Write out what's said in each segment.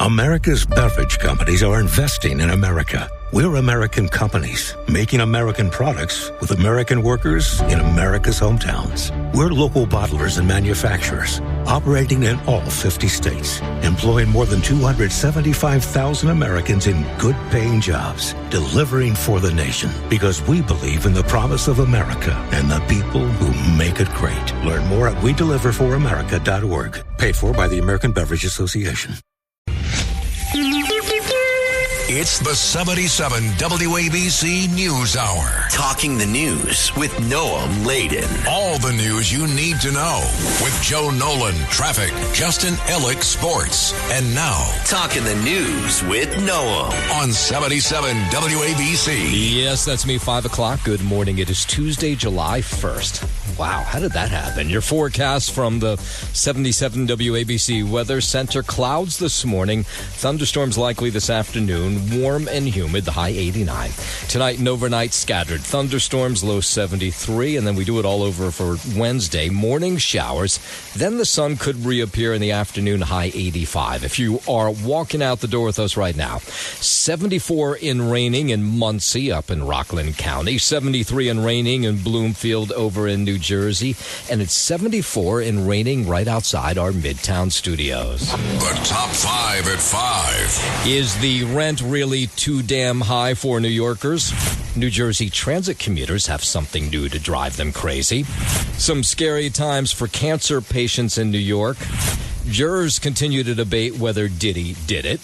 America's beverage companies are investing in America. We're American companies, making American products with American workers in America's hometowns. We're local bottlers and manufacturers, operating in all 50 states, employing more than 275,000 Americans in good-paying jobs, delivering for the nation, because we believe in the promise of America and the people who make it great. Learn more at WeDeliverForAmerica.org. Paid for by the American Beverage Association. It's the 77 WABC News Hour. Talking the news with Noam Laden. All the news you need to know with Joe Nolan, traffic, Justin Ellick, sports. And now, Talking the news with Noam on 77 WABC. Yes, that's me, 5 o'clock. Good morning. It is Tuesday, July 1st. Wow, how did that happen? Your forecast from the 77 WABC Weather Center. Clouds this morning. Thunderstorms likely this afternoon. Warm and humid, the high 89. Tonight and overnight, scattered thunderstorms, low 73. And then we do it all over for Wednesday. Morning showers. Then the sun could reappear in the afternoon, high 85. If you are walking out the door with us right now, 74 in raining in Muncie up in Rockland County. 73 in raining in Bloomfield over in New Jersey. And it's 74 in raining right outside our Midtown studios. The top 5 at 5. Is the rent really too damn high for New Yorkers? New Jersey Transit commuters have something new to drive them crazy. Some scary times for cancer patients in New York. Jurors continue to debate whether Diddy did it.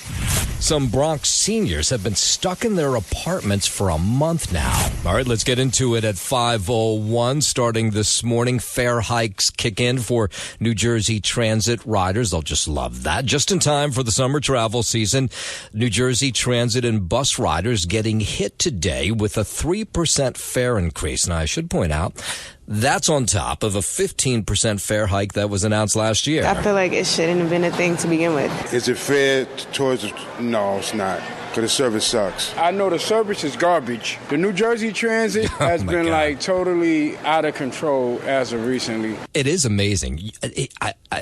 Some Bronx seniors have been stuck in their apartments for a month now. All right, let's get into it at 5:01. Starting this morning, fare hikes kick in for New Jersey Transit riders. They'll just love that. Just in time for the summer travel season, New Jersey Transit and bus riders getting hit today with a 3% fare increase. Now, I should point out, that's on top of a 15% fare hike that was announced last year. I feel like it shouldn't have been a thing to begin with. Is it fair towards the... No, it's not. Because the service sucks. I know the service is garbage. The New Jersey Transit has been like totally out of control as of recently. It is amazing.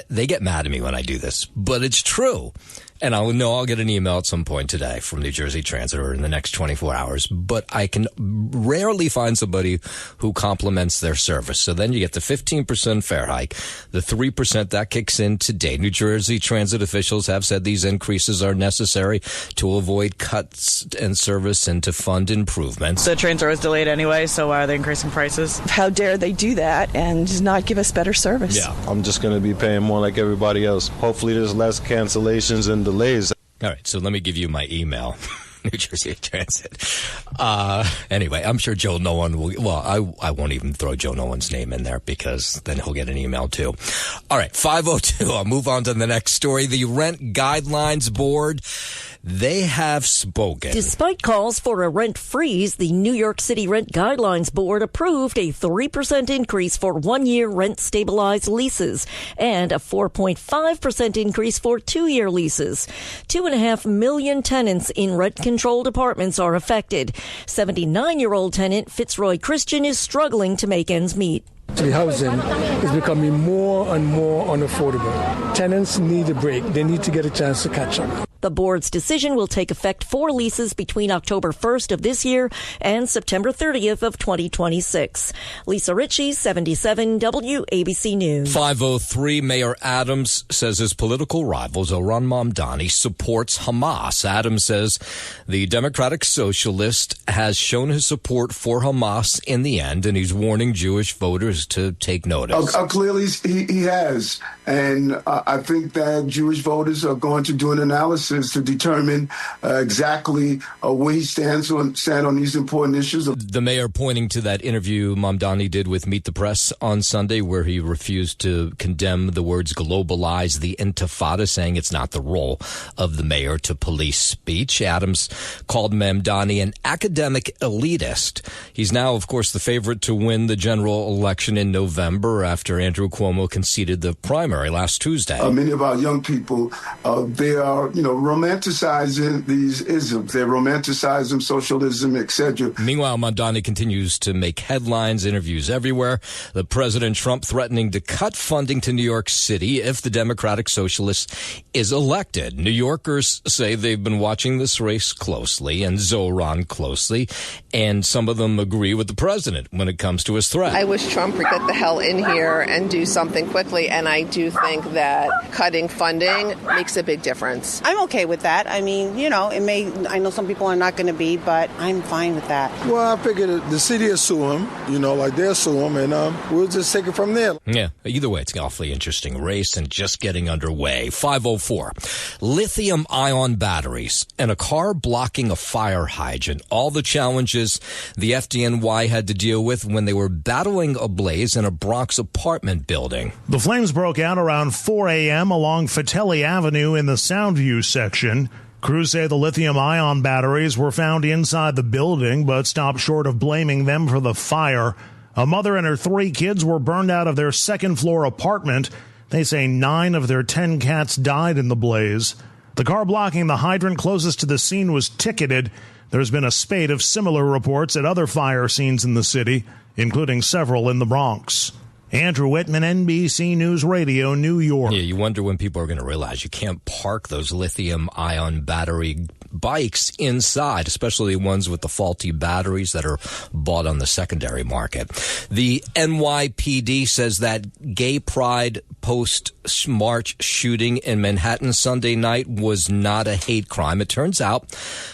They get mad at me when I do this, but it's true. And I'll get an email at some point today from New Jersey Transit or in the next 24 hours. But I can rarely find somebody who compliments their service. So then you get the 15% fare hike, the 3% that kicks in today. New Jersey Transit officials have said these increases are necessary to avoid cuts in service and to fund improvements. The trains are always delayed anyway, so why are they increasing prices? How dare they do that and not give us better service? Yeah. I'm just going to be paying more like everybody else. Hopefully there's less cancellations and delays. All right, so let me give you my email. New Jersey Transit. Anyway, I'm sure Joe Nolan will... Well, I won't even throw Joe Nolan's name in there because then he'll get an email too. All right, 5:02. I'll move on to the next story. The Rent Guidelines Board, they have spoken. Despite calls for a rent freeze, the New York City Rent Guidelines Board approved a 3% increase for one-year rent-stabilized leases and a 4.5% increase for two-year leases. 2.5 million tenants in rent-controlled apartments are affected. 79-year-old tenant Fitzroy Christian is struggling to make ends meet. The housing is becoming more and more unaffordable. Tenants need a break. They need to get a chance to catch up. The board's decision will take effect for leases between October 1st of this year and September 30th of 2026. Lisa Ritchie, 77 WABC News. 5:03. Mayor Adams says his political rival, Zohran Mamdani, supports Hamas. Adams says the Democratic Socialist has shown his support for Hamas in the end, and he's warning Jewish voters to take notice. Clearly, he has. And I think that Jewish voters are going to do an analysis to determine exactly where he stands on these important issues. The mayor pointing to that interview Mamdani did with Meet the Press on Sunday, where he refused to condemn the words globalize the intifada, saying it's not the role of the mayor to police speech. Adams called Mamdani an academic elitist. He's now, of course, the favorite to win the general election in November after Andrew Cuomo conceded the primary last Tuesday. Many of our young people, they are, romanticizing these isms. They romanticize them, socialism, etc. Meanwhile, Mamdani continues to make headlines, interviews everywhere. The President Trump threatening to cut funding to New York City if the Democratic Socialist is elected. New Yorkers say they've been watching this race closely and Zoran closely, and some of them agree with the president when it comes to his threat. I wish Trump would get the hell in here and do something quickly, and I do think that cutting funding makes a big difference. I'm okay with that. I mean, I know some people are not going to be, but I'm fine with that. Well, I figured the city will sue him, like they'll sue him, and we'll just take it from there. Yeah, either way, it's an awfully interesting race and just getting underway. 504. Lithium-ion batteries and a car blocking a fire hydrant. All the challenges the FDNY had to deal with when they were battling a blaze in a Bronx apartment building. The flames broke out around 4 a.m. along Fratelli Avenue in the Soundview section. Crews say the lithium-ion batteries were found inside the building, but stopped short of blaming them for the fire. A mother and her 3 kids were burned out of their second-floor apartment. They say 9 of their 10 cats died in the blaze. The car blocking the hydrant closest to the scene was ticketed. There's been a spate of similar reports at other fire scenes in the city, including several in the Bronx. Andrew Whitman, NBC News Radio, New York. Yeah, you wonder when people are going to realize you can't park those lithium-ion battery bikes inside, especially ones with the faulty batteries that are bought on the secondary market. The NYPD says that gay pride post-March shooting in Manhattan Sunday night was not a hate crime. It turns out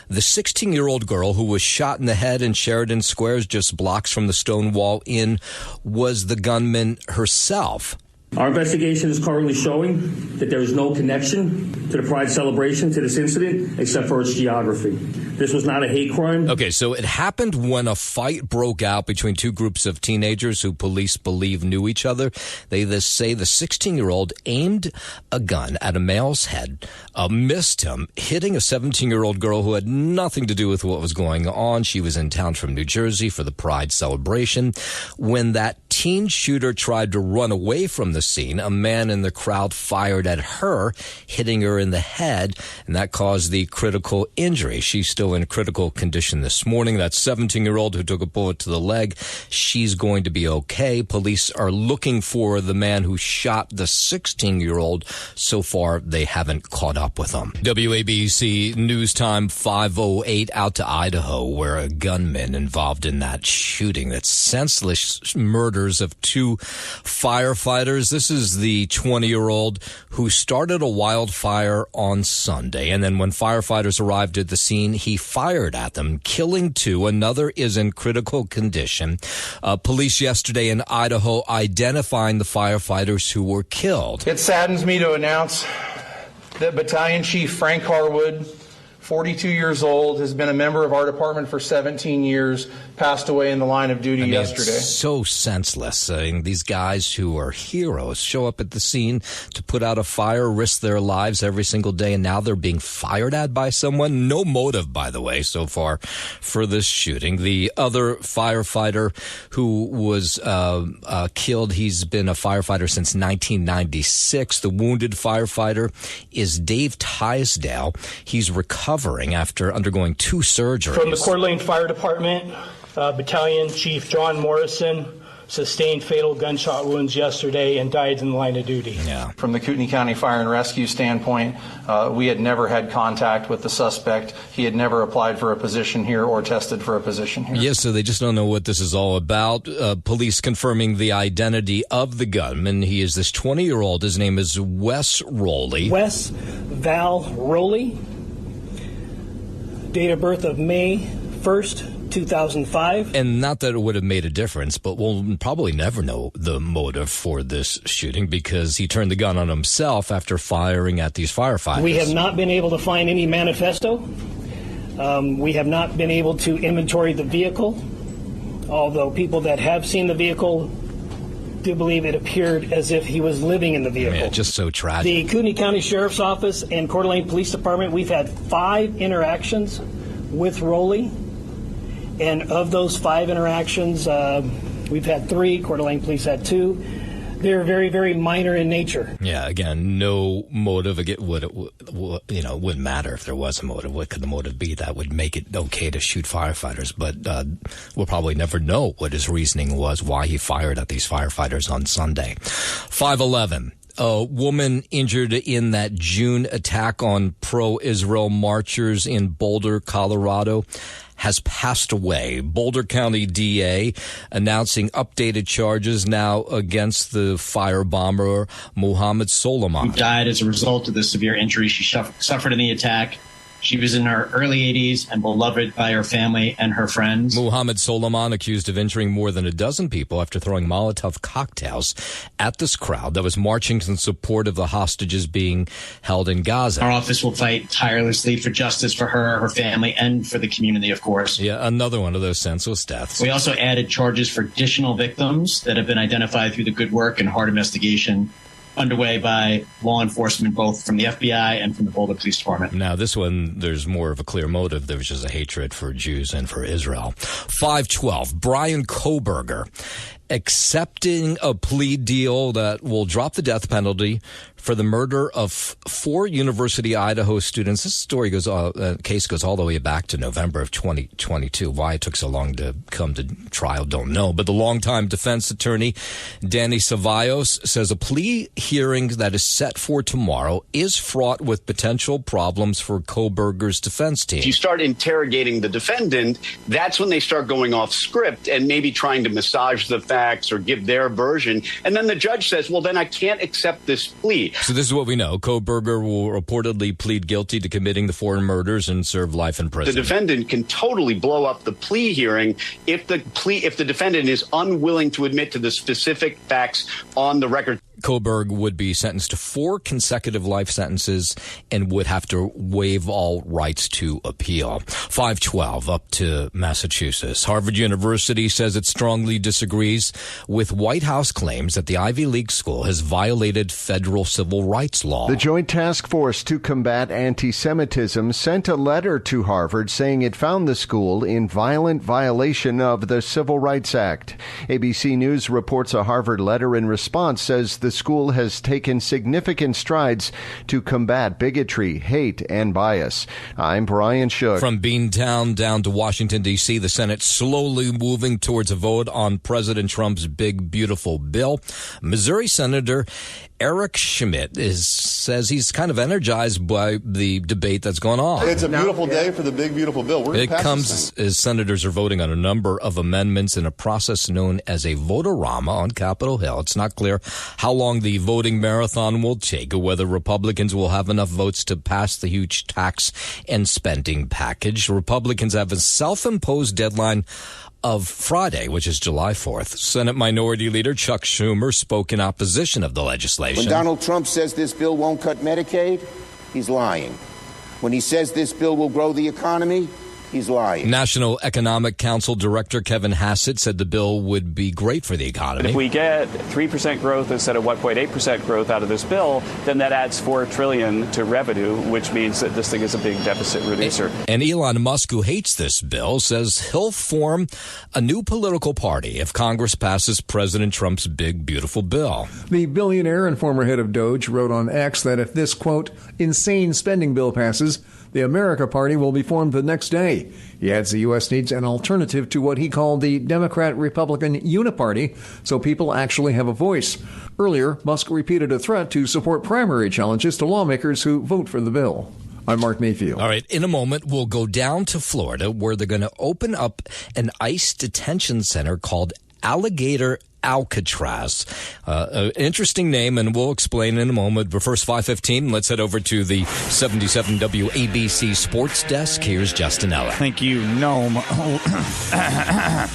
the 16-year-old girl who was shot in the head in Sheridan Squares, just blocks from the Stonewall Inn, was the gunman herself. Our investigation is currently showing that there is no connection to the Pride celebration to this incident except for its geography. This was not a hate crime. Okay, so it happened when a fight broke out between 2 groups of teenagers who police believe knew each other. They say the 16-year-old aimed a gun at a male's head, missed him, hitting a 17-year-old girl who had nothing to do with what was going on. She was in town from New Jersey for the Pride celebration. When that teen shooter tried to run away from the scene, a man in the crowd fired at her, hitting her in the head, and that caused the critical injury. She's still in critical condition this morning. That 17-year-old who took a bullet to the leg, she's going to be okay. Police are looking for the man who shot the 16-year-old. So far, they haven't caught up with him. WABC News Time 5:08 out to Idaho, where a gunman involved in that shooting, that senseless murders of 2 firefighters. This is the 20-year-old who started a wildfire on Sunday, and then when firefighters arrived at the scene, he fired at them, killing 2. Another is in critical condition. Police yesterday in Idaho identifying the firefighters who were killed. It saddens me to announce that Battalion Chief Frank Harwood, 42 years old, has been a member of our department for 17 years, passed away in the line of duty yesterday. It's so senseless. These guys who are heroes show up at the scene to put out a fire, risk their lives every single day, and now they're being fired at by someone. No motive, by the way, so far for this shooting. The other firefighter who was killed, he's been a firefighter since 1996. The wounded firefighter is Dave Tisdale. He's recovering after undergoing 2 surgeries. From the Coeur d'Alene Fire Department, Battalion Chief John Morrison sustained fatal gunshot wounds yesterday and died in the line of duty. Yeah. From the Kootenai County Fire and Rescue standpoint, we had never had contact with the suspect. He had never applied for a position here or tested for a position here. Yes, so they just don't know what this is all about. Police confirming the identity of the gunman. He is this 20-year-old. His name is Wes Rowley. Wes Val Rowley. Date of birth of May 1st, 2005. And not that it would have made a difference, but we'll probably never know the motive for this shooting because he turned the gun on himself after firing at these firefighters. We have not been able to find any manifesto. We have not been able to inventory the vehicle, although people that have seen the vehicle do believe it appeared as if he was living in the vehicle. Yeah, just so tragic. The Kootenai County Sheriff's Office and Coeur d'Alene Police Department, we've had 5 interactions with Rowley. And of those 5 interactions, we've had 3. Coeur d'Alene Police had 2. They're very, very minor in nature. Yeah, again, no motive. It wouldn't matter if there was a motive. What could the motive be that would make it okay to shoot firefighters? But we'll probably never know what his reasoning was, why he fired at these firefighters on Sunday. 5/11. A woman injured in that June attack on pro-Israel marchers in Boulder, Colorado, has passed away. Boulder County DA announcing updated charges now against the firebomber Mohammed Solomon. Who died as a result of the severe injuries she suffered in the attack. She was in her early 80s and beloved by her family and her friends. Mohammed Solomon accused of injuring more than a dozen people after throwing Molotov cocktails at this crowd that was marching in support of the hostages being held in Gaza. Our office will fight tirelessly for justice for her family, and for the community, of course. Yeah, another one of those senseless deaths. We also added charges for additional victims that have been identified through the good work and hard investigation underway by law enforcement, both from the FBI and from the Boulder Police Department. Now, this one, there's more of a clear motive. There was just a hatred for Jews and for Israel. 5/12, Brian Kohberger accepting a plea deal that will drop the death penalty for the murder of 4 University of Idaho students. This story case goes all the way back to November of 2022. Why it took so long to come to trial, don't know. But the longtime defense attorney, Danny Cevallos, says a plea hearing that is set for tomorrow is fraught with potential problems for Kohberger's defense team. If you start interrogating the defendant, that's when they start going off script and maybe trying to massage the facts or give their version. And then the judge says, well, then I can't accept this plea. So this is what we know. Kohberger will reportedly plead guilty to committing the 4 murders and serve life in prison. The defendant can totally blow up the plea hearing if the defendant is unwilling to admit to the specific facts on the record. Kohberg would be sentenced to 4 consecutive life sentences and would have to waive all rights to appeal. 5/12, up to Massachusetts. Harvard University says it strongly disagrees with White House claims that the Ivy League school has violated federal civil rights law. The Joint Task Force to Combat Anti-Semitism sent a letter to Harvard saying it found the school in violent violation of the Civil Rights Act. ABC News reports a Harvard letter in response says the school has taken significant strides to combat bigotry, hate, and bias. I'm Brian Shook. From Beantown down to Washington, D.C., the Senate slowly moving towards a vote on President Trump's big, beautiful bill. Missouri Senator Eric Schmidt says he's kind of energized by the debate that's going on. It's a beautiful day for the big, beautiful bill. We're it comes as senators are voting on a number of amendments in a process known as a votorama on Capitol Hill. It's not clear how long the voting marathon will take or whether Republicans will have enough votes to pass the huge tax and spending package. Republicans have a self-imposed deadline of Friday, which is July 4th. Senate Minority Leader Chuck Schumer spoke in opposition of the legislation. When Donald Trump says this bill won't cut Medicaid, he's lying. When he says this bill will grow the economy, he's lying. National Economic Council Director Kevin Hassett said the bill would be great for the economy. If we get 3% growth instead of 1.8% growth out of this bill, then that adds $4 trillion to revenue, which means that this thing is a big deficit reducer. And Elon Musk, who hates this bill, says he'll form a new political party if Congress passes President Trump's big, beautiful bill. The billionaire and former head of Doge wrote on X that if this, quote, insane spending bill passes, the America Party will be formed the next day. He adds the U.S. needs an alternative to what he called the Democrat-Republican uniparty, so people actually have a voice. Earlier, Musk repeated a threat to support primary challenges to lawmakers who vote for the bill. I'm Mark Mayfield. All right, in a moment, we'll go down to Florida, where they're going to open up an ICE detention center called Alligator Alcatraz. An interesting name, and we'll explain in a moment. But first, 5:15, let's head over to the 77 WABC Sports Desk. Here's Justin Ella. Thank you, Noam.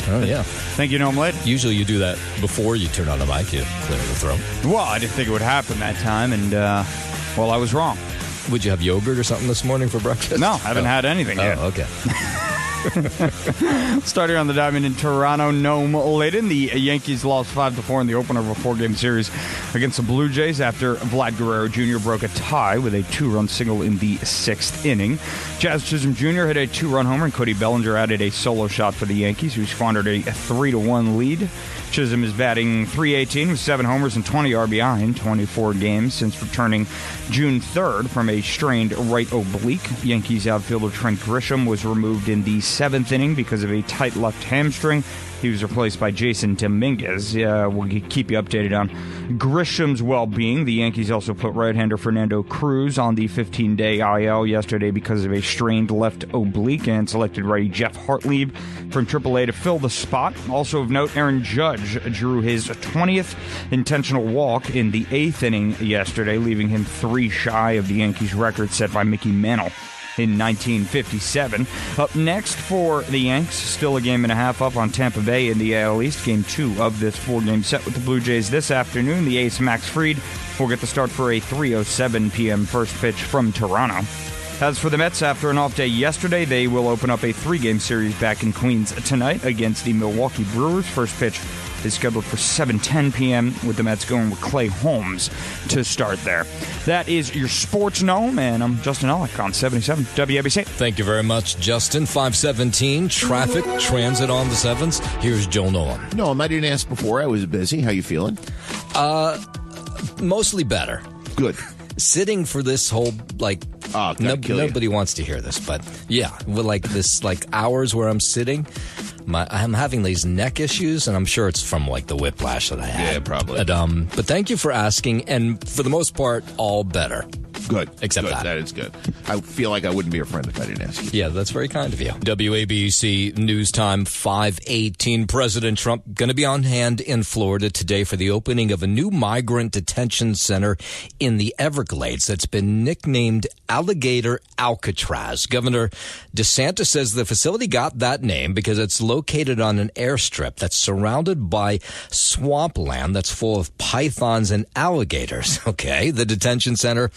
Oh, yeah. Thank you, Noam Lid. Usually you do that before you turn on the mic, you clear the throat. Well, I didn't think it would happen that time, and, well, I was wrong. Would you have yogurt or something this morning for breakfast? No, I haven't had anything yet. Oh, okay. Starting on the diamond in Toronto, Noam Laden. The Yankees lost 5-4 in the opener of a 4-game series against the Blue Jays after Vlad Guerrero Jr. broke a tie with a 2-run single in the 6th inning. Jazz Chisholm Jr. hit a 2-run homer, and Cody Bellinger added a solo shot for the Yankees, who squandered a 3-1 lead. Chisholm is batting .318 with 7 homers and 20 RBI in 24 games since returning June 3rd from a strained right oblique. Yankees outfielder Trent Grisham was removed in the 7th inning because of a tight left hamstring. He was replaced by Jason Dominguez. We'll keep you updated on Grisham's well-being. The Yankees also put right-hander Fernando Cruz on the 15-day IL yesterday because of a strained left oblique and selected righty Jeff Hartlieb from AAA to fill the spot. Also of note, Aaron Judge drew his 20th intentional walk in the 8th inning yesterday, leaving him 3 shy of the Yankees record set by Mickey Mantle in 1957. Up next for the Yanks, still a game and a half up on Tampa Bay in the AL East. Game 2 of this 4-game set with the Blue Jays this afternoon. The ace Max Fried will get the start for a 3:07 p.m. first pitch from Toronto. As for the Mets, after an off day yesterday, they will open up a 3-game series back in Queens tonight against the Milwaukee Brewers. First pitch is scheduled for 7:10 p.m. with the Mets going with Clay Holmes to start there. That is your Sports Gnome, and I'm Justin Ellick on 77 WABC. Thank you very much, Justin. 517, traffic, transit on the 7s. Here's Joel Nolan. Noam, I didn't ask before. I was busy. How you feeling? Mostly better. Good. Sitting for this whole, nobody wants to hear this, but yeah, with hours where I'm sitting, I'm having these neck issues, and I'm sure it's from the whiplash that I had. Yeah, probably. But thank you for asking, and for the most part, all better. Good. Except good. that. That is good. I feel like I wouldn't be your friend if I didn't ask you. Yeah, that's very kind of you. WABC News Time 5:18. President Trump going to be on hand in Florida today for the opening of a new migrant detention center in the Everglades that's been nicknamed Alligator Alcatraz. Governor DeSantis says the facility got that name because it's located on an airstrip that's surrounded by swampland that's full of pythons and alligators. Okay, the detention center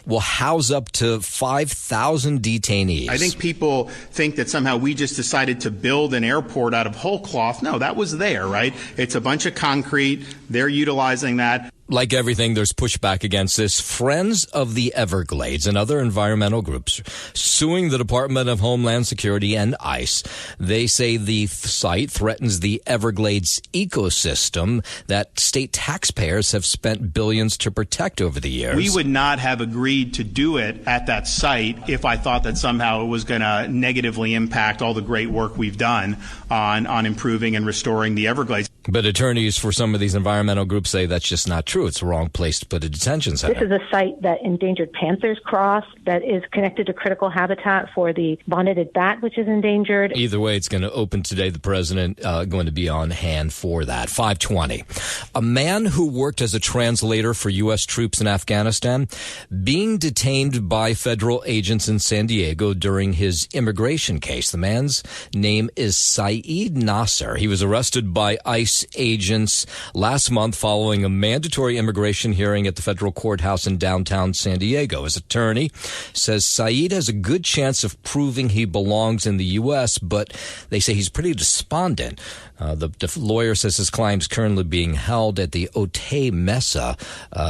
will house up to 5,000 detainees. I think people think that somehow we just decided to build an airport out of whole cloth. No, that was there, right? It's a bunch of concrete. They're utilizing that. Like everything, there's pushback against this. Friends of the Everglades and other environmental groups suing the Department of Homeland Security and ICE. They say the site threatens the Everglades ecosystem that state taxpayers have spent billions to protect over the years. We would not have agreed to do it at that site if I thought that somehow it was going to negatively impact all the great work we've done on improving and restoring the Everglades. But attorneys for some of these environmental groups say that's just not true. It's the wrong place to put a detention center. This is a site that endangered panthers cross, that is connected to critical habitat for the bonneted bat, which is endangered. Either way, it's going to open today. The president going to be on hand for that. 520. A man who worked as a translator for U.S. troops in Afghanistan being detained by federal agents in San Diego during his immigration case. The man's name is Saeed Nasser. He was arrested by ICE agents last month following a mandatory immigration hearing at the federal courthouse in downtown San Diego. His attorney says Saeed has a good chance of proving he belongs in the U.S., but they say he's pretty despondent. The lawyer says his client is currently being held at the Otay Mesa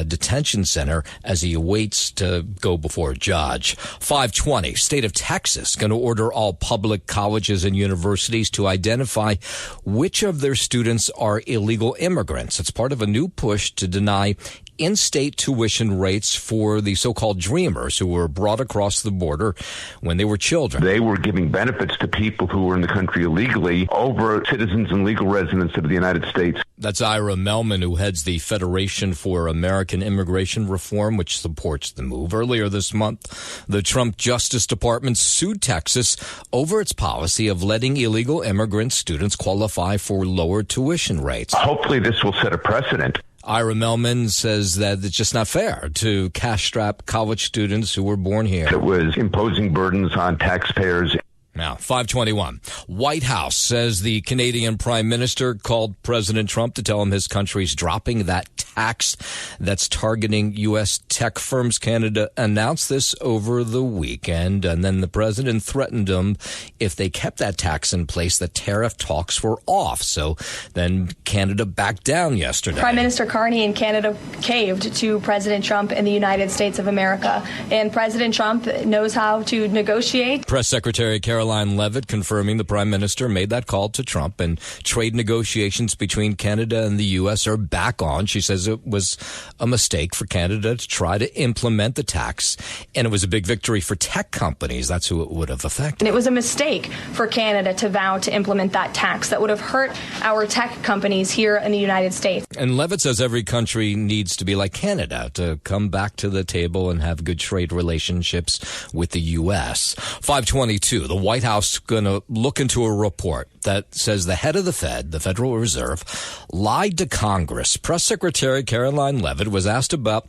detention center as he awaits to go before a judge. 520, state of Texas going to order all public colleges and universities to identify which of their students are illegal immigrants. It's part of a new push to deny in-state tuition rates for the so-called dreamers who were brought across the border when they were children. They were giving benefits to people who were in the country illegally over citizens and legal residents of the United States. That's Ira Melman, who heads the Federation for American Immigration Reform, which supports the move. Earlier this month, the Trump Justice Department sued Texas over its policy of letting illegal immigrant students qualify for lower tuition rates. Hopefully this will set a precedent. Ira Melman says that it's just not fair to cash-strap college students who were born here. It was imposing burdens on taxpayers. Now, 521. White House says the Canadian Prime Minister called President Trump to tell him his country's dropping that tax that's targeting U.S. tech firms. Canada announced this over the weekend, and then the president threatened them if they kept that tax in place, the tariff talks were off. So then Canada backed down yesterday. Prime Minister Carney in Canada caved to President Trump in the United States of America. And President Trump knows how to negotiate. Press Secretary Caroline Leavitt confirming the Prime Minister made that call to Trump, and trade negotiations between Canada and the U.S. are back on. She says it was a mistake for Canada to try to implement the tax, and it was a big victory for tech companies. That's who it would have affected. And it was a mistake for Canada to vow to implement that tax that would have hurt our tech companies here in the United States. And Leavitt says every country needs to be like Canada to come back to the table and have good trade relationships with the U.S. 522, the White House going to look into a report that says the head of the Fed, the Federal Reserve, lied to Congress. Press Secretary Caroline Leavitt was asked about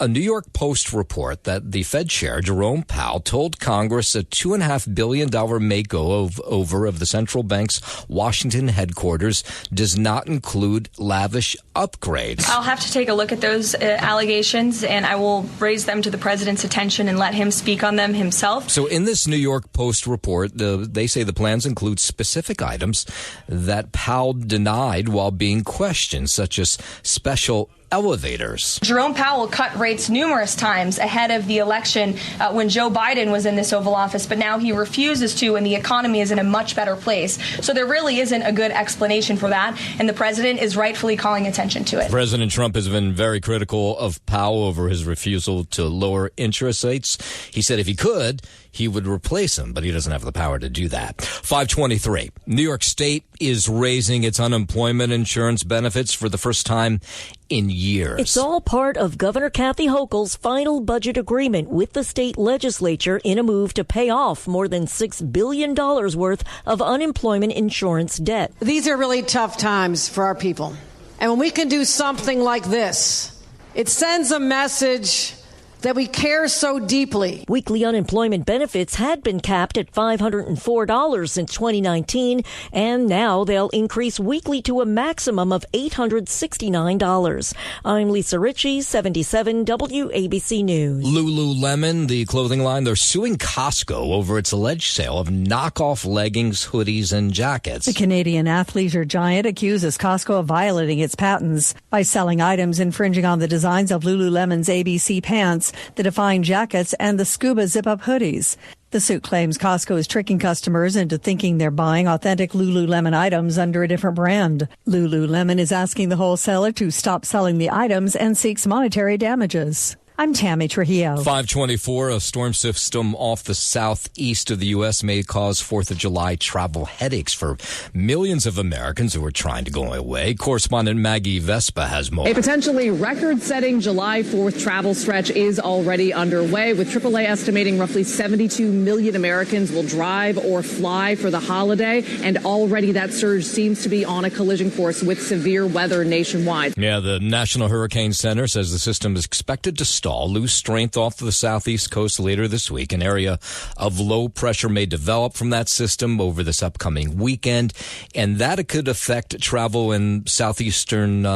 a New York Post report that the Fed chair, Jerome Powell, told Congress a $2.5 billion makeover of the central bank's Washington headquarters does not include lavish upgrades. I'll have to take a look at those allegations, and I will raise them to the president's attention and let him speak on them himself. So in this New York Post report, they say the plans include specific items that Powell denied while being questioned, such as special elevators. Jerome Powell cut rates numerous times ahead of the election when Joe Biden was in this Oval Office, but now he refuses to, and the economy is in a much better place. So there really isn't a good explanation for that, and the president is rightfully calling attention to it. President Trump has been very critical of Powell over his refusal to lower interest rates. He said if he could, he would replace him, but he doesn't have the power to do that. 523. New York State is raising its unemployment insurance benefits for the first time in years. It's all part of Governor Kathy Hochul's final budget agreement with the state legislature in a move to pay off more than $6 billion worth of unemployment insurance debt. These are really tough times for our people. And when we can do something like this, it sends a message that we care so deeply. Weekly unemployment benefits had been capped at $504 since 2019, and now they'll increase weekly to a maximum of $869. I'm Lisa Ritchie, 77 WABC News. Lululemon, the clothing line, they're suing Costco over its alleged sale of knockoff leggings, hoodies, and jackets. The Canadian athleisure giant accuses Costco of violating its patents by selling items infringing on the designs of Lululemon's ABC pants, the Define jackets, and the Scuba zip-up hoodies. The suit claims Costco is tricking customers into thinking they're buying authentic Lululemon items under a different brand. Lululemon is asking the wholesaler to stop selling the items and seeks monetary damages. I'm Tammy Trujillo. 524, a storm system off the southeast of the U.S. may cause 4th of July travel headaches for millions of Americans who are trying to go away. Correspondent Maggie Vespa has more. A potentially record-setting July 4th travel stretch is already underway, with AAA estimating roughly 72 million Americans will drive or fly for the holiday, and already that surge seems to be on a collision course with severe weather nationwide. Yeah, the National Hurricane Center says the system is expected to lose strength off the southeast coast later this week. An area of low pressure may develop from that system over this upcoming weekend, and that could affect travel in southeastern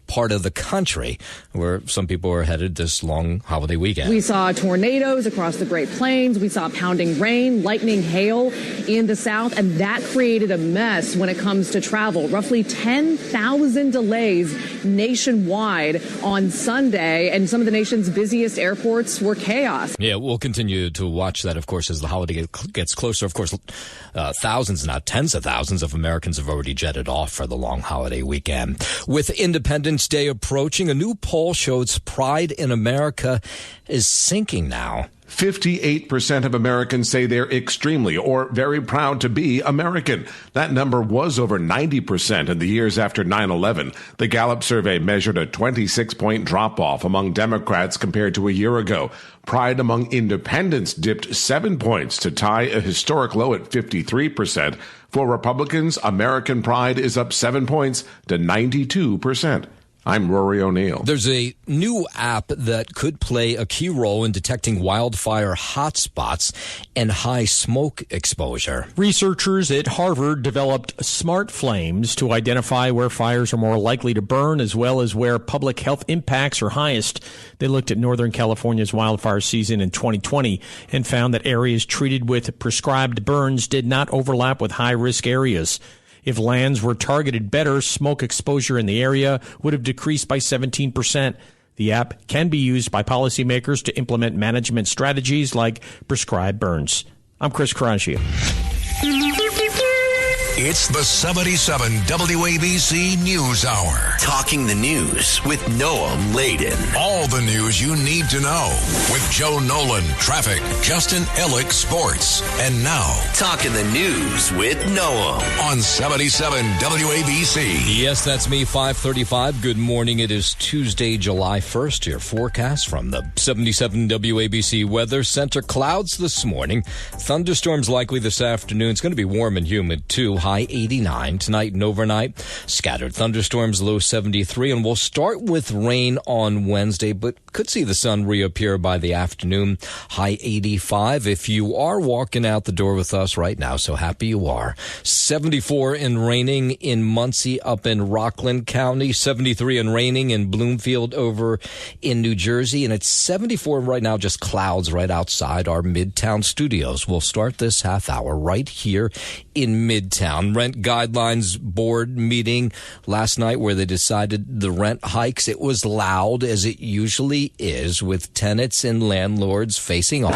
part of the country where some people are headed this long holiday weekend. We saw tornadoes across the Great Plains. We saw pounding rain, lightning, hail in the south, and that created a mess when it comes to travel. Roughly 10,000 delays nationwide on Sunday, and some of the nation's busiest airports were chaos. Yeah, we'll continue to watch that, of course, as the holiday gets closer. Of course, thousands, not tens of thousands of Americans have already jetted off for the long holiday weekend. With Independence Day approaching, a new poll shows pride in America is sinking now. 58% of Americans say they're extremely or very proud to be American. That number was over 90% in the years after 9/11. The Gallup survey measured a 26-point drop-off among Democrats compared to a year ago. Pride among independents dipped 7 points to tie a historic low at 53%. For Republicans, American pride is up 7 points to 92%. I'm Rory O'Neill. There's a new app that could play a key role in detecting wildfire hotspots and high smoke exposure. Researchers at Harvard developed smart flames to identify where fires are more likely to burn, as well as where public health impacts are highest. They looked at Northern California's wildfire season in 2020 and found that areas treated with prescribed burns did not overlap with high-risk areas. If lands were targeted better, smoke exposure in the area would have decreased by 17%. The app can be used by policymakers to implement management strategies like prescribed burns. I'm Chris Caraccio. It's the 77 WABC News Hour. Talking the news with Noam Laden. All the news you need to know with Joe Nolan, traffic, Justin Ellick, sports. And now, Talking the news with Noam on 77 WABC. Yes, that's me, 5:35. Good morning. It is Tuesday, July 1st. Your forecast from the 77 WABC Weather Center. Clouds this morning. Thunderstorms likely this afternoon. It's going to be warm and humid, too. High 89 tonight and overnight. Scattered thunderstorms, low 73. And we'll start with rain on Wednesday, but could see the sun reappear by the afternoon. High 85. If you are walking out the door with us right now, so happy you are. 74 and raining in Muncie up in Rockland County. 73 and raining in Bloomfield over in New Jersey. And it's 74 right now, just clouds right outside our Midtown studios. We'll start this half hour right here in Midtown. Rent Guidelines Board meeting last night where they decided the rent hikes. It was loud, as it usually is, with tenants and landlords facing off.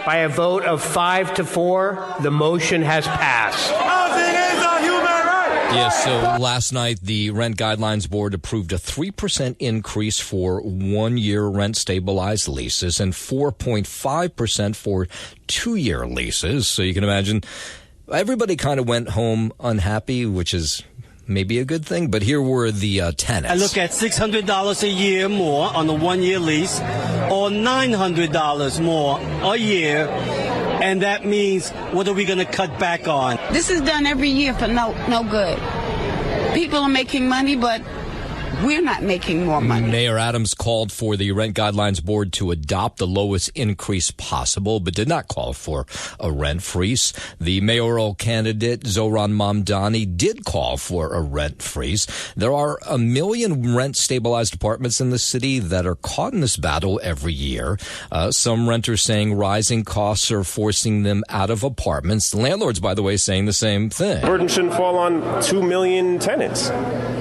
By a vote of 5-4, the motion has passed. Yes, so last night the Rent Guidelines Board approved a 3% increase for one-year rent-stabilized leases and 4.5% for two-year leases. So you can imagine everybody kind of went home unhappy, which is maybe a good thing. But here were the tenants. I look at $600 a year more on a one-year lease or $900 more a year. And that means, what are we going to cut back on? This is done every year for no good. People are making money, but we're not making more money. Mayor Adams called for the Rent Guidelines Board to adopt the lowest increase possible, but did not call for a rent freeze. The mayoral candidate, Zohran Mamdani, did call for a rent freeze. There are 1 million rent-stabilized apartments in the city that are caught in this battle every year. Some renters saying rising costs are forcing them out of apartments. Landlords, by the way, saying the same thing. The burden shouldn't fall on 2 million tenants.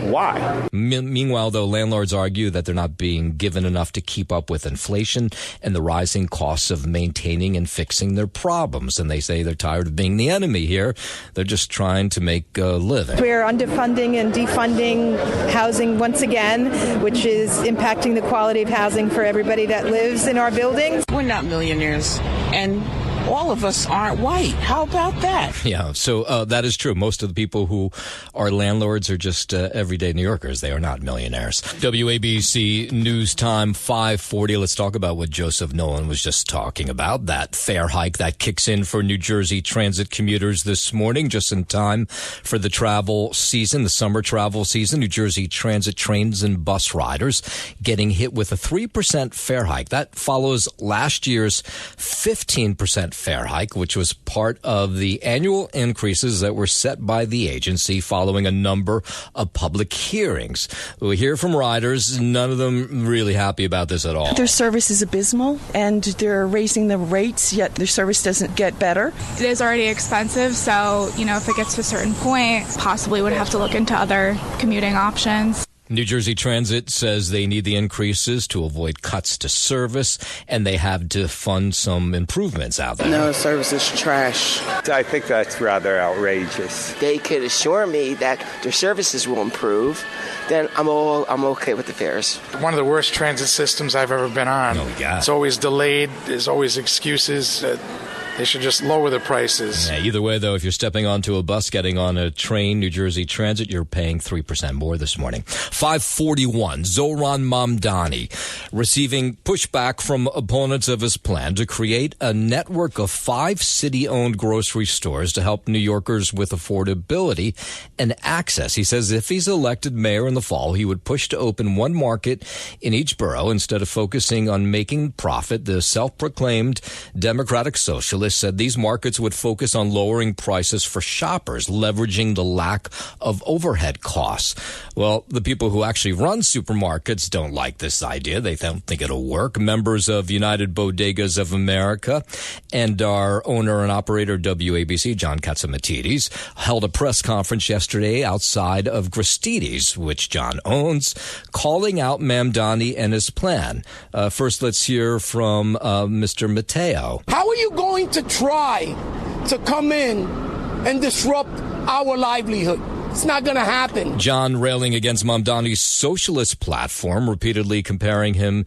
Why? Meanwhile, though, landlords argue that they're not being given enough to keep up with inflation and the rising costs of maintaining and fixing their problems. And they say they're tired of being the enemy here. They're just trying to make a living. We're underfunding and defunding housing once again, which is impacting the quality of housing for everybody that lives in our buildings. We're not millionaires, and all of us aren't white. How about that? Yeah, so that is true. Most of the people who are landlords are just everyday New Yorkers. They are not millionaires. WABC News Time 540. Let's talk about what Joseph Nolan was just talking about. That fare hike that kicks in for New Jersey Transit commuters this morning, just in time for the travel season, the summer travel season. New Jersey Transit trains and bus riders getting hit with a 3% fare hike. That follows last year's 15% fare hike, which was part of the annual increases that were set by the agency following a number of public hearings. We hear from riders, none of them really happy about this at all. Their service is abysmal, and they're raising the rates, yet their service doesn't get better. It is already expensive, so, if it gets to a certain point, possibly would have to look into other commuting options. New Jersey Transit says they need the increases to avoid cuts to service, and they have to fund some improvements out there. No, service is trash. I think that's rather outrageous. They could assure me that their services will improve, then I'm okay with the fares. One of the worst transit systems I've ever been on. Oh, yeah. It's always delayed. There's always excuses. They should just lower the prices. Yeah, either way, though, if you're stepping onto a bus, getting on a train, New Jersey Transit, you're paying 3% more this morning. 541, Zohran Mamdani receiving pushback from opponents of his plan to create a network of 5 city-owned grocery stores to help New Yorkers with affordability and access. He says if he's elected mayor in the fall, he would push to open one market in each borough instead of focusing on making profit. The self-proclaimed Democratic Socialist said these markets would focus on lowering prices for shoppers, leveraging the lack of overhead costs. Well, the people who actually run supermarkets don't like this idea. They don't think it'll work. Members of United Bodegas of America and our owner and operator WABC, John Katsamatidis, held a press conference yesterday outside of Gristedes, which John owns, calling out Mamdani and his plan. First, let's hear from Mr. Mateo. How are you going to try to come in and disrupt our livelihood? It's not going to happen. John railing against Mamdani's socialist platform, repeatedly comparing him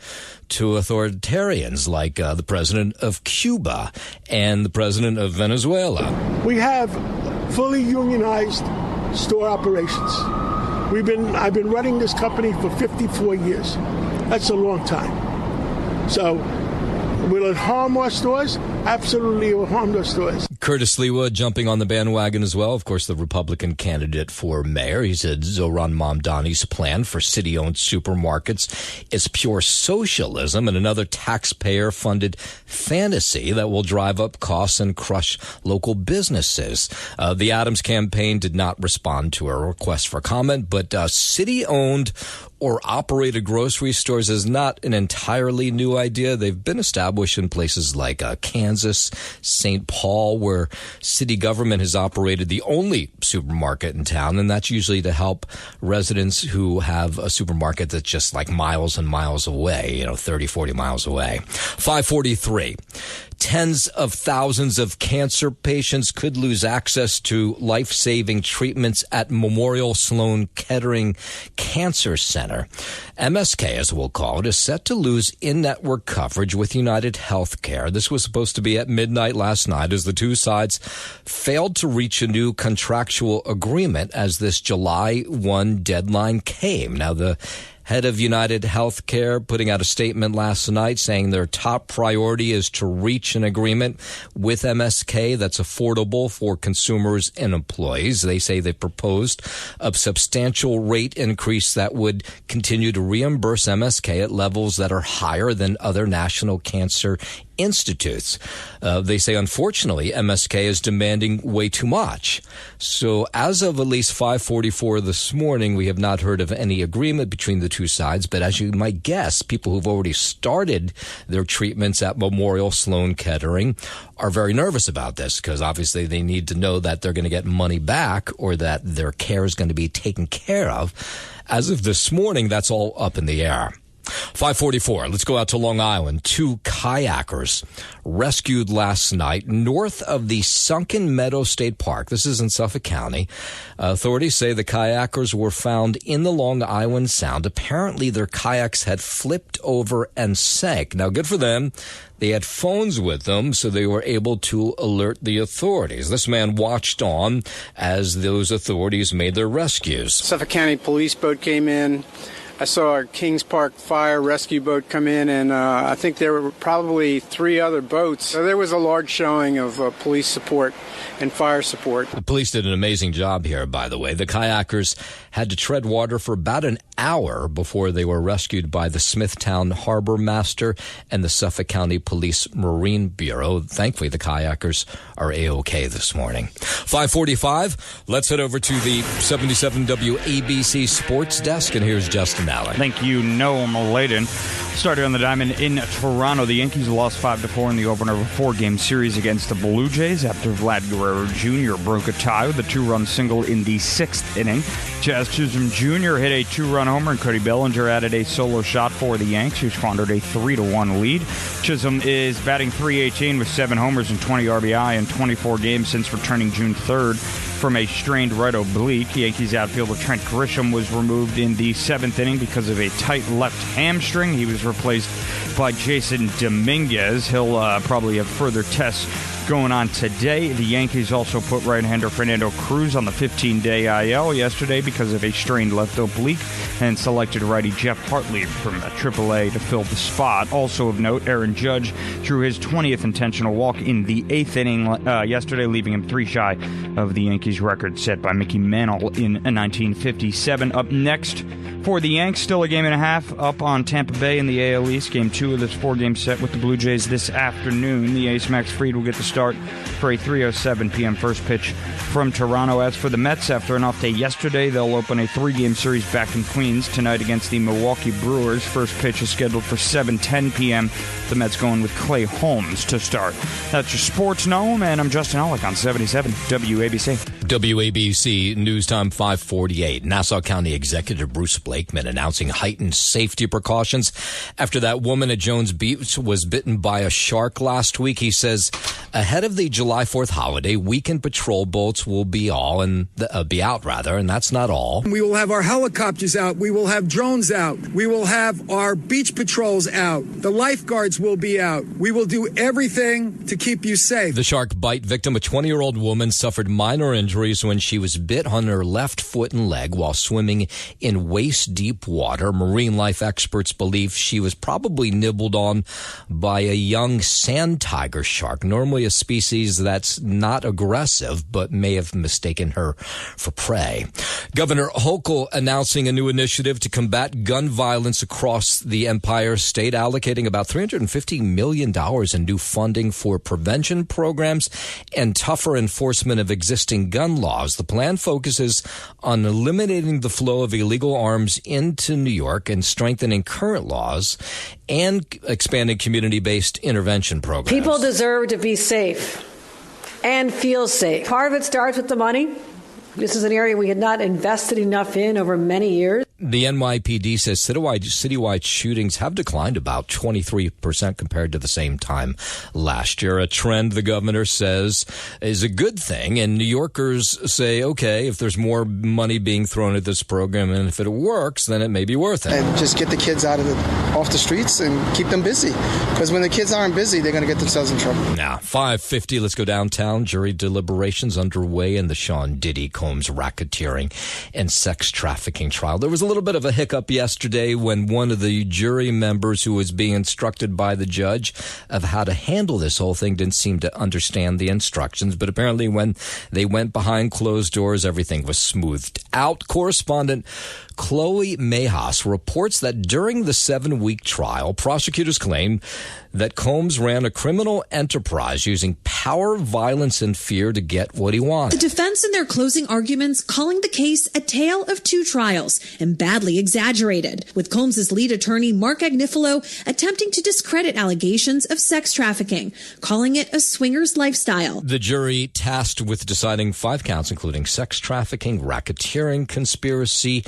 to authoritarians like the president of Cuba and the president of Venezuela. We have fully unionized store operations. I've been running this company for 54 years. That's a long time. So will it harm our stores? Absolutely, it will harm our stores. Curtis Lewa jumping on the bandwagon as well. Of course, the Republican candidate for mayor. He said Zohran Mamdani's plan for city-owned supermarkets is pure socialism and another taxpayer-funded fantasy that will drive up costs and crush local businesses. The Adams campaign did not respond to a request for comment, but city-owned or operated grocery stores is not an entirely new idea. They've been established in places like Kansas, St. Paul, where city government has operated the only supermarket in town, and that's usually to help residents who have a supermarket that's just like miles and miles away, 30, 40 miles away. 543. Tens of thousands of cancer patients could lose access to life-saving treatments at Memorial Sloan Kettering Cancer Center. MSK, as we'll call it, is set to lose in-network coverage with United Healthcare. This was supposed to be at midnight last night as the two sides failed to reach a new contractual agreement as this July 1 deadline came. Now, the head of United Healthcare putting out a statement last night saying their top priority is to reach an agreement with MSK that's affordable for consumers and employees. They say they proposed a substantial rate increase that would continue to reimburse MSK at levels that are higher than other national cancer institutes. They say, unfortunately, MSK is demanding way too much. So as of at least 5:44 this morning, we have not heard of any agreement between the two sides. But as you might guess, people who've already started their treatments at Memorial Sloan Kettering are very nervous about this because obviously they need to know that they're going to get money back or that their care is going to be taken care of. As of this morning, that's all up in the air. 544. Let's go out to Long Island. 2 kayakers rescued last night north of the Sunken Meadow State Park. This is in Suffolk County. Authorities say the kayakers were found in the Long Island Sound. Apparently, their kayaks had flipped over and sank. Now, good for them. They had phones with them, so they were able to alert the authorities. This man watched on as those authorities made their rescues. Suffolk County police boat came in. I saw a Kings Park fire rescue boat come in, and I think there were probably 3 other boats. So there was a large showing of police support and fire support. The police did an amazing job here, by the way. The kayakers had to tread water for about an hour before they were rescued by the Smithtown Harbor Master and the Suffolk County Police Marine Bureau. Thankfully, the kayakers are A-OK this morning. 5:45. Let's head over to the 77 WABC Sports Desk, and here's Justin Allen. Thank you, Noam Layden. Started on the diamond in Toronto. The Yankees lost 5-4 in the opener of a 4-game series against the Blue Jays after Vlad Guerrero Jr. broke a tie with a 2-run single in the 6th inning. Jazz Chisholm Jr. hit a 2-run homer, and Cody Bellinger added a solo shot for the Yanks, who squandered a 3-1 lead. Chisholm is batting .318 with 7 homers and 20 RBI in 24 games since returning June 3rd from a strained right oblique. Yankees outfielder Trent Grisham was removed in the 7th inning because of a tight left hamstring. He was replaced by Jason Dominguez. He'll probably have further tests going on today. The Yankees also put right-hander Fernando Cruz on the 15-day IL yesterday because of a strained left oblique and selected righty Jeff Hartley from AAA to fill the spot. Also of note, Aaron Judge drew his 20th intentional walk in the 8th inning yesterday, leaving him 3 shy of the Yankees record set by Mickey Mantle in 1957. Up next for the Yanks, still a game and a half up on Tampa Bay in the AL East. Game 2 of this 4-game set with the Blue Jays this afternoon. The Ace Max Fried will get the start for a 3:07 p.m. first pitch from Toronto. As for the Mets, after an off day yesterday, they'll open a 3-game series back in Queens tonight against the Milwaukee Brewers. First pitch is scheduled for 7:10 p.m. The Mets going with Clay Holmes to start. That's your Sports Gnome, and I'm Justin Ellick on 77 WABC. WABC News Time 5:48. Nassau County Executive Bruce Blakeman announcing heightened safety precautions after that woman at Jones Beach was bitten by a shark last week. He says ahead of the July 4th holiday, weekend patrol boats will be out, and that's not all. We will have our helicopters out. We will have drones out. We will have our beach patrols out. The lifeguards will be out. We will do everything to keep you safe. The shark bite victim, a 20-year-old woman, suffered minor injuries when she was bit on her left foot and leg while swimming in waist-deep water. Marine life experts believe she was probably nibbled on by a young sand tiger shark, normally a species that's not aggressive, but may have mistaken her for prey. Governor Hochul announcing a new initiative to combat gun violence across the Empire State, allocating about $350 million in new funding for prevention programs and tougher enforcement of existing gun laws. The plan focuses on eliminating the flow of illegal arms into New York and strengthening current laws and expanding community-based intervention programs. People deserve to be safe and feel safe. Part of it starts with the money. This is an area we had not invested enough in over many years. The NYPD says citywide shootings have declined about 23% compared to the same time last year, a trend the governor says is a good thing. And New Yorkers say, okay, if there's more money being thrown at this program and if it works, then it may be worth it. And just get the kids off the streets and keep them busy. Because when the kids aren't busy, they're going to get themselves in trouble. Now, 5:50, let's go downtown. Jury deliberations underway in the Sean Diddy Combs racketeering and sex trafficking trial. There was a little bit of a hiccup yesterday when one of the jury members who was being instructed by the judge of how to handle this whole thing didn't seem to understand the instructions. But apparently when they went behind closed doors, everything was smoothed out. Correspondent Chloe Mejas reports that during the 7-week trial, prosecutors claimed that Combs ran a criminal enterprise using power, violence, and fear to get what he wanted. The defense in their closing arguments calling the case a tale of two trials and badly exaggerated, with Combs' lead attorney Mark Agnifilo attempting to discredit allegations of sex trafficking, calling it a swinger's lifestyle. The jury tasked with deciding 5 counts, including sex trafficking, racketeering, conspiracy.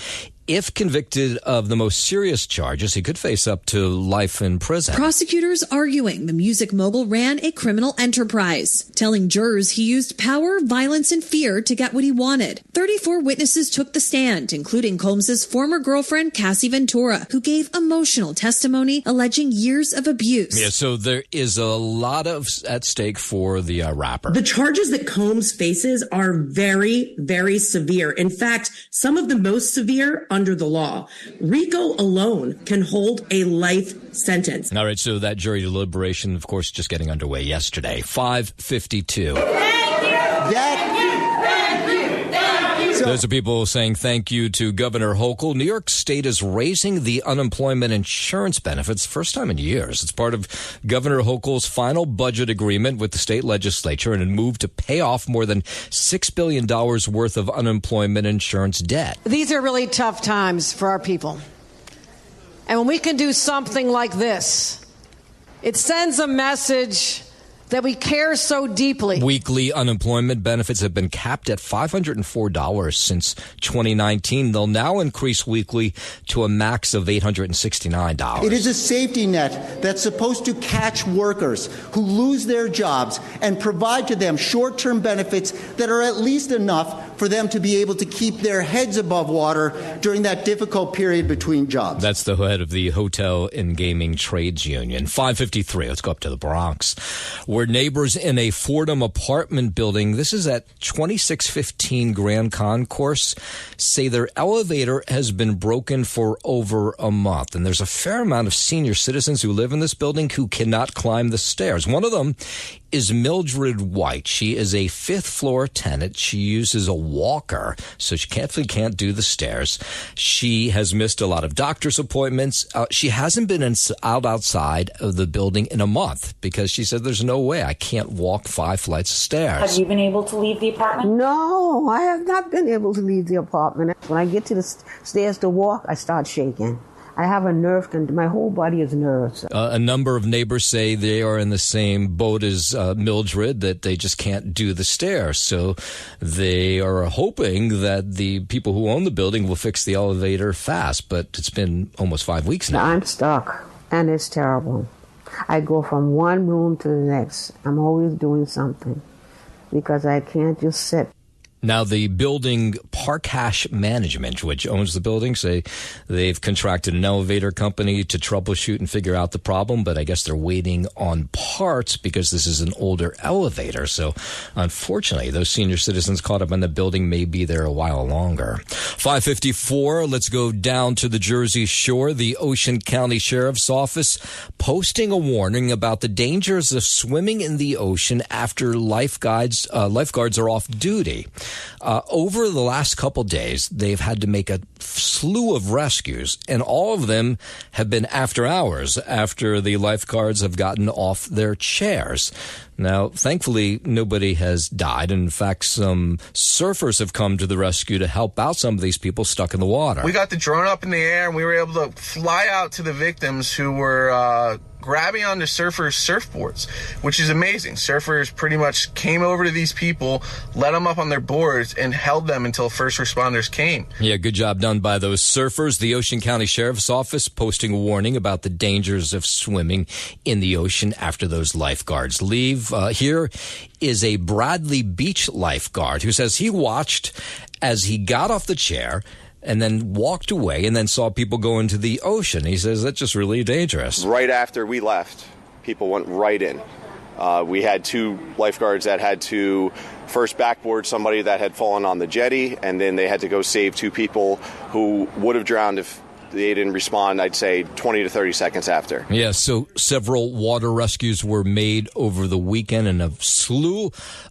If convicted of the most serious charges, he could face up to life in prison. Prosecutors arguing the music mogul ran a criminal enterprise, telling jurors he used power, violence, and fear to get what he wanted. 34 witnesses took the stand, including Combs' former girlfriend, Cassie Ventura, who gave emotional testimony alleging years of abuse. Yeah, so there is a lot at stake for the rapper. The charges that Combs faces are very, very severe. In fact, some of the most severe under the law. RICO alone can hold a life sentence. All right, so that jury deliberation, of course, just getting underway yesterday. 5:52. Those are people saying thank you to Governor Hochul. New York State is raising the unemployment insurance benefits, first time in years. It's part of Governor Hochul's final budget agreement with the state legislature and a move to pay off more than $6 billion worth of unemployment insurance debt. These are really tough times for our people. And when we can do something like this, it sends a message that we care so deeply. Weekly unemployment benefits have been capped at $504 since 2019. They'll now increase weekly to a max of $869. It is a safety net that's supposed to catch workers who lose their jobs and provide to them short-term benefits that are at least enough for them to be able to keep their heads above water during that difficult period between jobs. That's the head of the Hotel and Gaming Trades Union. 553. Let's go up to the Bronx, where neighbors in a Fordham apartment building, this is at 2615 Grand Concourse, say their elevator has been broken for over a month. And there's a fair amount of senior citizens who live in this building who cannot climb the stairs. One of them is Mildred White. She is a fifth-floor tenant. She uses a walker, so she can't do the stairs. She has missed a lot of doctor's appointments. She hasn't been outside of the building in a month because she said, there's no way I can't walk 5 flights of stairs. Have you been able to leave the apartment? No, I have not been able to leave the apartment. When I get to the stairs to walk, I start shaking. I have a nerve, my whole body is nerves. A number of neighbors say they are in the same boat as Mildred, that they just can't do the stairs. So they are hoping that the people who own the building will fix the elevator fast. But it's been almost 5 weeks now. I'm stuck, and it's terrible. I go from one room to the next. I'm always doing something because I can't just sit. Now, the building Park Hash Management, which owns the building, say they've contracted an elevator company to troubleshoot and figure out the problem, but I guess they're waiting on parts because this is an older elevator. So, unfortunately, those senior citizens caught up in the building may be there a while longer. 554, let's go down to the Jersey Shore. The Ocean County Sheriff's Office posting a warning about the dangers of swimming in the ocean after lifeguards are off duty. Over the last couple days, they've had to make a slew of rescues, and all of them have been after hours, after the lifeguards have gotten off their chairs. Now, thankfully, nobody has died. In fact, some surfers have come to the rescue to help out some of these people stuck in the water. We got the drone up in the air, and we were able to fly out to the victims who were grabbing onto surfers' surfboards, which is amazing. Surfers pretty much came over to these people, let them up on their boards, and held them until first responders came. Yeah, good job done by those surfers. The Ocean County Sheriff's Office posting a warning about the dangers of swimming in the ocean after those lifeguards leave. Here is a Bradley Beach lifeguard who says he watched as he got off the chair and then walked away and then saw people go into the ocean. He says that's just really dangerous. Right after we left, people went right in. We had 2 lifeguards that had to first backboard somebody that had fallen on the jetty, and then they had to go save 2 people who would have drowned if they didn't respond, I'd say 20 to 30 seconds after. Yeah, so several water rescues were made over the weekend in a slew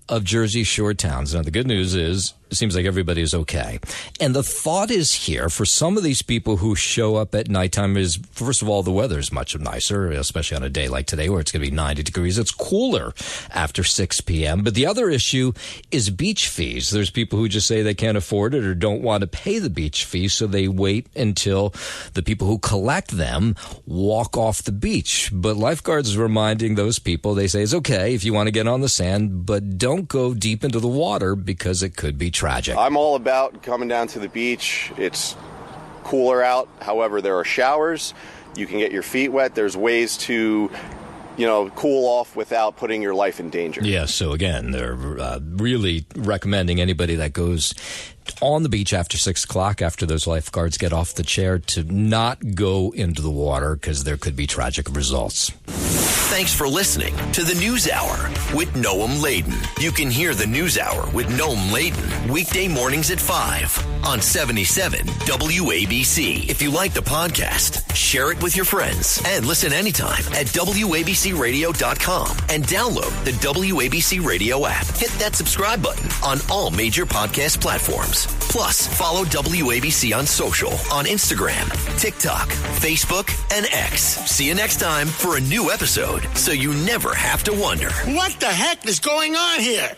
of Jersey Shore towns. Now, the good news is it seems like everybody is okay. And the thought is here for some of these people who show up at nighttime is, first of all, the weather is much nicer, especially on a day like today where it's going to be 90 degrees. It's cooler after 6 p.m. But the other issue is beach fees. There's people who just say they can't afford it or don't want to pay the beach fee, so they wait until the people who collect them walk off the beach. But lifeguards are reminding those people, they say it's okay if you want to get on the sand, but don't go deep into the water because it could be tragic. I'm all about coming down to the beach. It's cooler out. However, there are showers. You can get your feet wet. There's ways to, cool off without putting your life in danger. Yeah, so again, they're really recommending anybody that goes on the beach after 6 o'clock, after those lifeguards get off the chair, to not go into the water because there could be tragic results. Thanks for listening to the News Hour with Noam Laden. You can hear the News Hour with Noam Laden weekday mornings at 5 on 77 WABC. If you like the podcast, share it with your friends and listen anytime at WABCRadio.com and download the WABC Radio app. Hit that subscribe button on all major podcast platforms. Plus, follow WABC on social on Instagram, TikTok, Facebook, and X. See you next time for a new episode, so you never have to wonder. What the heck is going on here?